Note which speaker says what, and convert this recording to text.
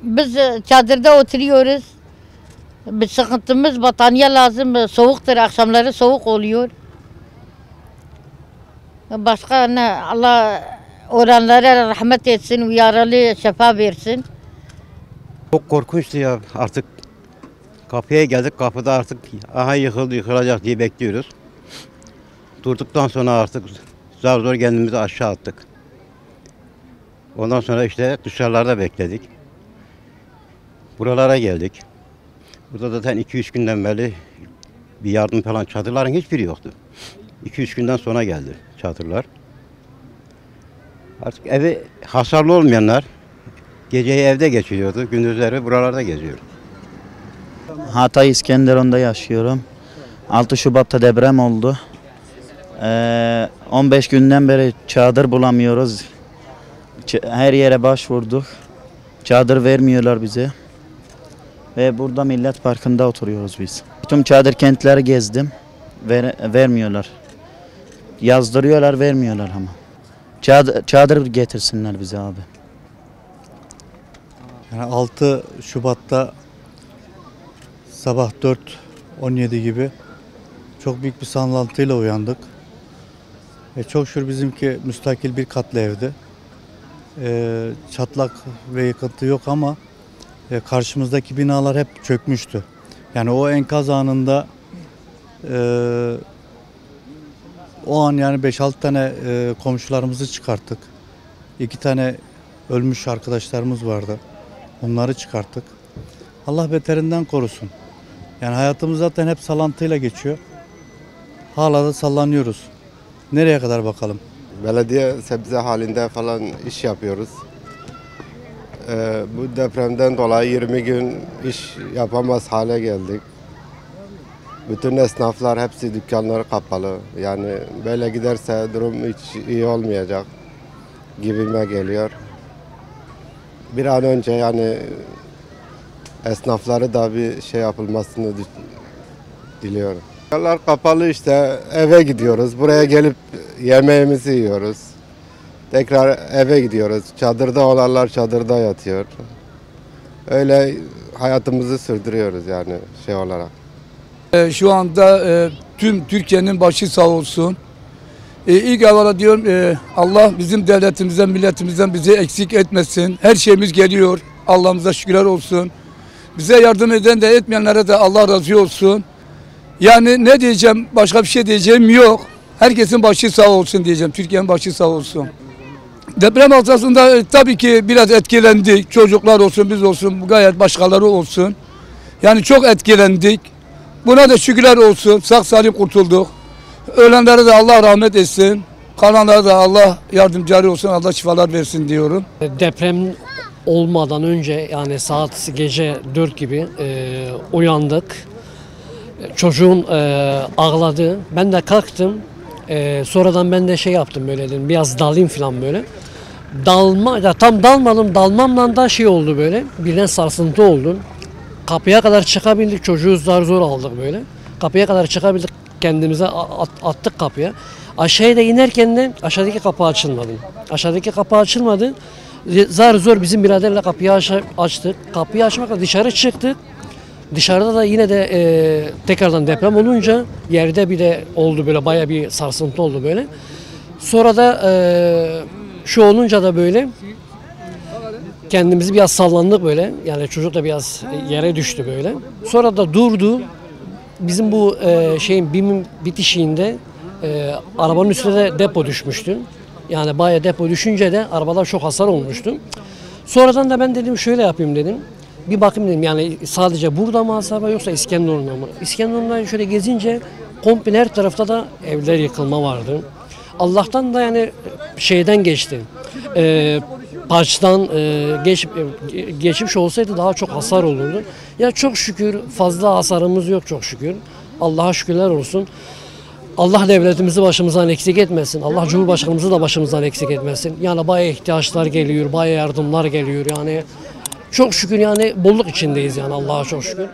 Speaker 1: Biz çadırda oturuyoruz. Bir sıkıntımız battaniye lazım. Soğuktur, akşamları soğuk oluyor. Başka ne? Allah olanlara rahmet etsin, yaralı şifa versin.
Speaker 2: Çok korkunçtu ya, artık kapıya geldik, kapıda artık aha yıkıldı, yıkılacak diye bekliyoruz. Durduktan sonra artık zar zor kendimizi aşağı attık. Ondan sonra işte dışarılarda bekledik. Buralara geldik. Burada zaten 2-3 günden beri bir yardım falan, çadırların hiçbiri yoktu. 2-3 günden sonra geldi çadırlar. Artık evi hasarlı olmayanlar geceyi evde geçiriyordu, gündüzleri buralarda geziyor.
Speaker 3: Hatay İskenderun'da yaşıyorum. 6 Şubat'ta deprem oldu. 15 günden beri çadır bulamıyoruz. Her yere başvurduk. Çadır vermiyorlar bize. Ve burada Millet Parkı'nda oturuyoruz biz. Tüm çadır kentleri gezdim. Vermiyorlar. Yazdırıyorlar, vermiyorlar ama. Çadır getirsinler bize abi.
Speaker 4: Yani 6 Şubat'ta sabah 4:17 gibi çok büyük bir sallantıyla uyandık. Çok şükür bizimki müstakil bir katlı evdi. Çatlak ve yıkıntı yok ama karşımızdaki binalar hep çökmüştü. Yani o enkaz anında o an yani 5-6 tane komşularımızı çıkarttık. 2 tane ölmüş arkadaşlarımız vardı. Onları çıkarttık. Allah beterinden korusun. Yani hayatımız zaten hep sallantıyla geçiyor. Hala da sallanıyoruz. Nereye kadar bakalım?
Speaker 5: Belediye sebze halinde falan iş yapıyoruz. Bu depremden dolayı 20 gün iş yapamaz hale geldik. Bütün esnaflar hepsi dükkanları kapalı. Yani böyle giderse durum hiç iyi olmayacak gibime geliyor. Bir an önce yani esnafları da bir şey yapılmasını diliyorum. Dükkanlar kapalı, işte eve gidiyoruz. Buraya gelip yemeğimizi yiyoruz. Tekrar eve gidiyoruz. Çadırda olanlar çadırda yatıyor. Öyle hayatımızı sürdürüyoruz yani şey olarak.
Speaker 6: Şu anda tüm Türkiye'nin başı sağ olsun. İlk evvela diyorum Allah bizim devletimizden, milletimizden bizi eksik etmesin. Her şeyimiz geliyor. Allah'ımıza şükürler olsun. Bize yardım eden de etmeyenlere de Allah razı olsun. Yani ne diyeceğim, başka bir şey diyeceğim yok. Herkesin başı sağ olsun diyeceğim. Türkiye'nin başı sağ olsun. Deprem hastasında tabii ki biraz etkilendik. Çocuklar olsun, biz olsun, gayet başkaları olsun. Yani çok etkilendik. Buna da şükürler olsun. Sağ salim kurtulduk. Ölenlere de Allah rahmet etsin. Kalanlara da Allah yardımcıları olsun. Allah şifalar versin diyorum.
Speaker 7: Deprem olmadan önce yani saat gece 4 gibi uyandık. Çocuğum ağladı. Ben de kalktım. Sonradan ben de şey yaptım böyle dedim. Biraz dalayım falan böyle. Tam dalmadım. Dalmamla da şey oldu böyle. Birden sarsıntı oldu. Kapıya kadar çıkabildik. Çocuğu zor aldık böyle. Kapıya kadar çıkabildik. Kendimize attık kapıya. Aşağıya da inerken de aşağıdaki kapı açılmadı. Aşağıdaki kapı açılmadı. Zor bizim biraderle kapıyı açtık. Kapıyı açmakla dışarı çıktık. Dışarıda da yine de tekrardan deprem olunca yerde bile oldu böyle, bayağı bir sarsıntı oldu böyle. Sonra da şu olunca da böyle kendimizi biraz sallandık böyle. Yani çocuk da biraz yere düştü böyle. Sonra da durdu. Bizim bu şeyin BİM'in bitişiğinde arabanın üstüne de depo düşmüştü. Yani bayağı depo düşünce de arabalar çok hasar olmuştu. Sonradan da ben dedim şöyle yapayım dedim. Bir bakayım dedim yani sadece burada mı hasar var yoksa İskenderun'da mı? İskenderun'da şöyle gezince komple her tarafta da evler yıkılma vardı. Allah'tan da yani şeyden geçti. Parçadan geçmiş olsaydı daha çok hasar olurdu. Ya çok şükür fazla hasarımız yok çok şükür. Allah'a şükürler olsun. Allah devletimizi başımızdan eksik etmesin. Allah Cumhurbaşkanımızı da başımızdan eksik etmesin. Yani bayağı ihtiyaçlar geliyor, bayağı yardımlar geliyor yani. Çok şükür yani bolluk içindeyiz yani Allah'a çok şükür.